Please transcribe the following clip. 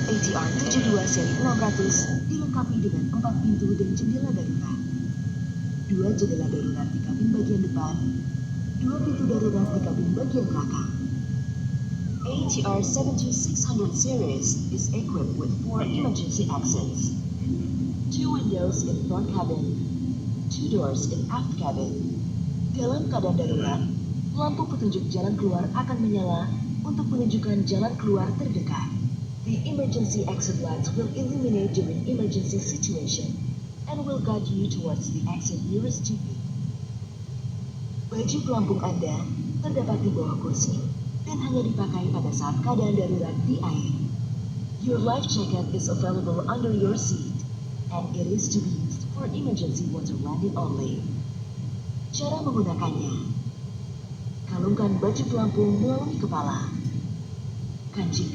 ATR 72 seri 600 dilengkapi dengan 4 pintu dan jendela darurat. 2 jendela darurat di kabin bagian depan, 2 pintu darurat di kabin bagian belakang. ATR 7600 series is equipped with 4 emergency exits, 2 windows in front cabin, 2 doors in aft cabin. Dalam keadaan darurat, lampu petunjuk jalan keluar akan menyala untuk menunjukkan jalan keluar terdekat. The emergency exit lights will illuminate during emergency situation and will guide you towards the exit nearest to you. Baju pelampung Anda terdapat di bawah kursi dan hanya dipakai pada saat keadaan darurat di air. Your life jacket is available under your seat and it is to be used for emergency water landing only. Cara menggunakannya: kalungkan baju pelampung melalui kepala. Kancing